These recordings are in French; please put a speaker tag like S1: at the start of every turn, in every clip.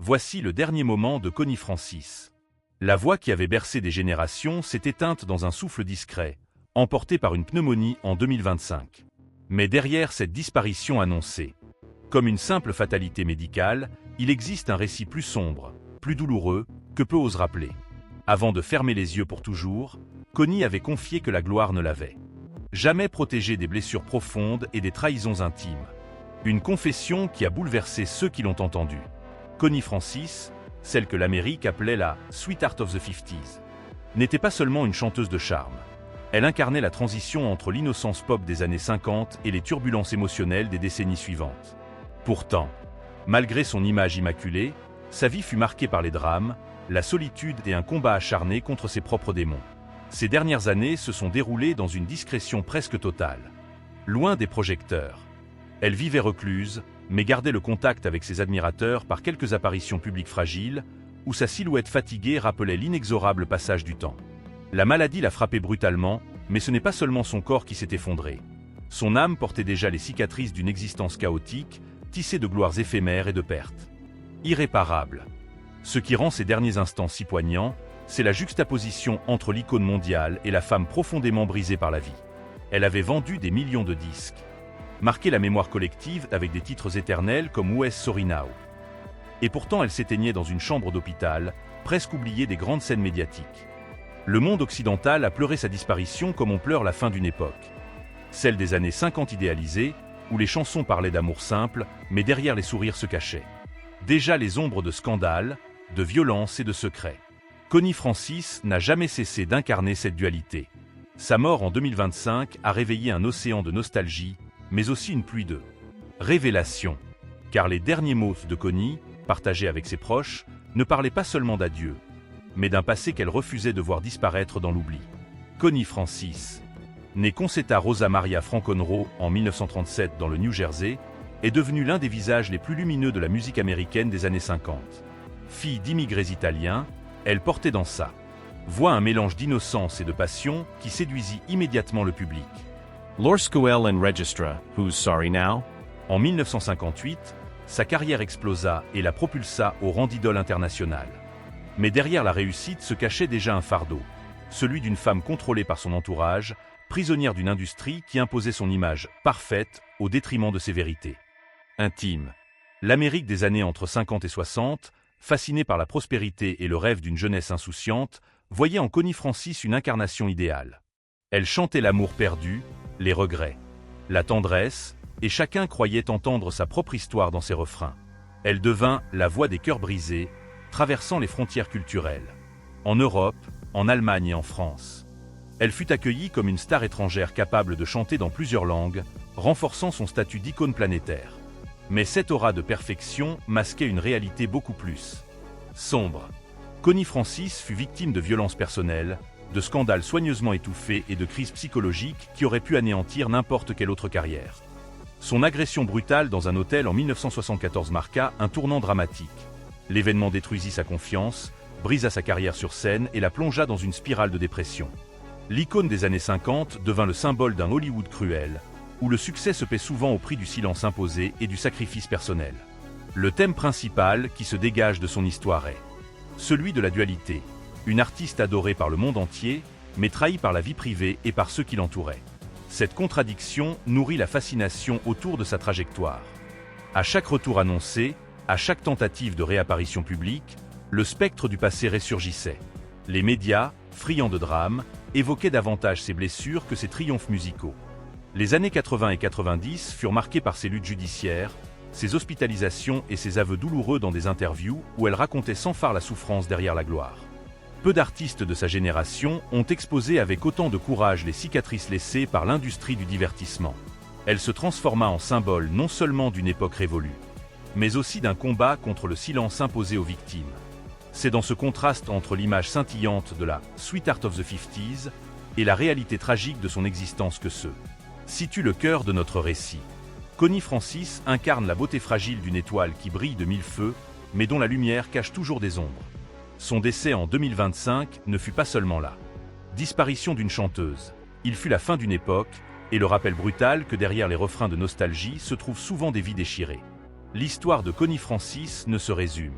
S1: Voici le dernier moment de Connie Francis. La voix qui avait bercé des générations s'est éteinte dans un souffle discret, emportée par une pneumonie en 2025. Mais derrière cette disparition annoncée, comme une simple fatalité médicale, il existe un récit plus sombre, plus douloureux, que peu osent rappeler. Avant de fermer les yeux pour toujours, Connie avait confié que la gloire ne l'avait jamais protégée des blessures profondes et des trahisons intimes. Une confession qui a bouleversé ceux qui l'ont entendue. Connie Francis, celle que l'Amérique appelait la « Sweetheart of the 50s », n'était pas seulement une chanteuse de charme. Elle incarnait la transition entre l'innocence pop des années 50 et les turbulences émotionnelles des décennies suivantes. Pourtant, malgré son image immaculée, sa vie fut marquée par les drames, la solitude et un combat acharné contre ses propres démons. Ces dernières années se sont déroulées dans une discrétion presque totale. Loin des projecteurs. Elle vivait recluse, mais gardait le contact avec ses admirateurs par quelques apparitions publiques fragiles, où sa silhouette fatiguée rappelait l'inexorable passage du temps. La maladie l'a frappée brutalement, mais ce n'est pas seulement son corps qui s'est effondré. Son âme portait déjà les cicatrices d'une existence chaotique, tissée de gloires éphémères et de pertes irréparables. Ce qui rend ces derniers instants si poignants, c'est la juxtaposition entre l'icône mondiale et la femme profondément brisée par la vie. Elle avait vendu des millions de disques, marqué la mémoire collective avec des titres éternels comme West Sorry Now. Et pourtant elle s'éteignait dans une chambre d'hôpital, presque oubliée des grandes scènes médiatiques. Le monde occidental a pleuré sa disparition comme on pleure la fin d'une époque. Celle des années 50 idéalisées, où les chansons parlaient d'amour simple, mais derrière les sourires se cachaient déjà les ombres de scandales, de violence et de secrets. Connie Francis n'a jamais cessé d'incarner cette dualité. Sa mort en 2025 a réveillé un océan de nostalgie, mais aussi une pluie de révélations. Car les derniers mots de Connie, partagés avec ses proches, ne parlaient pas seulement d'adieu, mais d'un passé qu'elle refusait de voir disparaître dans l'oubli. Connie Francis, née Concetta Rosa Maria Franconro en 1937 dans le New Jersey, est devenue l'un des visages les plus lumineux de la musique américaine des années 50. Fille d'immigrés italiens, elle portait dans sa voix un mélange d'innocence et de passion qui séduisit immédiatement le public.
S2: L'Orskoel and Registra, Who's Sorry Now?
S1: En 1958, sa carrière explosa et la propulsa au rang d'idole internationale. Mais derrière la réussite se cachait déjà un fardeau, celui d'une femme contrôlée par son entourage, prisonnière d'une industrie qui imposait son image parfaite au détriment de ses vérités intimes. L'Amérique des années entre 50 et 60, fascinée par la prospérité et le rêve d'une jeunesse insouciante, voyait en Connie Francis une incarnation idéale. Elle chantait l'amour perdu, les regrets, la tendresse, et chacun croyait entendre sa propre histoire dans ses refrains. Elle devint la voix des cœurs brisés, traversant les frontières culturelles. En Europe, en Allemagne et en France. Elle fut accueillie comme une star étrangère capable de chanter dans plusieurs langues, renforçant son statut d'icône planétaire. Mais cette aura de perfection masquait une réalité beaucoup plus sombre. Connie Francis fut victime de violences personnelles, de scandales soigneusement étouffés et de crises psychologiques qui auraient pu anéantir n'importe quelle autre carrière. Son agression brutale dans un hôtel en 1974 marqua un tournant dramatique. L'événement détruisit sa confiance, brisa sa carrière sur scène et la plongea dans une spirale de dépression. L'icône des années 50 devint le symbole d'un Hollywood cruel, où le succès se paie souvent au prix du silence imposé et du sacrifice personnel. Le thème principal qui se dégage de son histoire est celui de la dualité, une artiste adorée par le monde entier, mais trahie par la vie privée et par ceux qui l'entouraient. Cette contradiction nourrit la fascination autour de sa trajectoire. À chaque retour annoncé, à chaque tentative de réapparition publique, le spectre du passé ressurgissait. Les médias, friands de drame, évoquaient davantage ses blessures que ses triomphes musicaux. Les années 80 et 90 furent marquées par ses luttes judiciaires, ses hospitalisations et ses aveux douloureux dans des interviews où elle racontait sans phare la souffrance derrière la gloire. Peu d'artistes de sa génération ont exposé avec autant de courage les cicatrices laissées par l'industrie du divertissement. Elle se transforma en symbole non seulement d'une époque révolue, mais aussi d'un combat contre le silence imposé aux victimes. C'est dans ce contraste entre l'image scintillante de la « Sweetheart of the 50s » et la réalité tragique de son existence que se situe le cœur de notre récit. Connie Francis incarne la beauté fragile d'une étoile qui brille de mille feux, mais dont la lumière cache toujours des ombres. Son décès en 2025 ne fut pas seulement la disparition d'une chanteuse. Il fut la fin d'une époque, et le rappel brutal que derrière les refrains de nostalgie se trouvent souvent des vies déchirées. L'histoire de Connie Francis ne se résume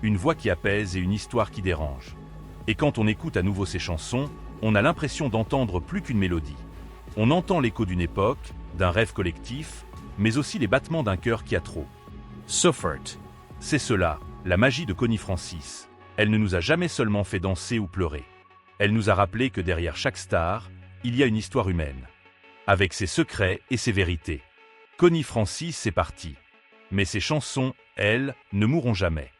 S1: une voix qui apaise et une histoire qui dérange. Et quand on écoute à nouveau ces chansons, on a l'impression d'entendre plus qu'une mélodie. On entend l'écho d'une époque, d'un rêve collectif, mais aussi les battements d'un cœur qui a trop.
S2: Suffert.
S1: C'est cela, la magie de Connie Francis. Elle ne nous a jamais seulement fait danser ou pleurer. Elle nous a rappelé que derrière chaque star, il y a une histoire humaine. Avec ses secrets et ses vérités. Connie Francis est partie. Mais ses chansons, elles, ne mourront jamais.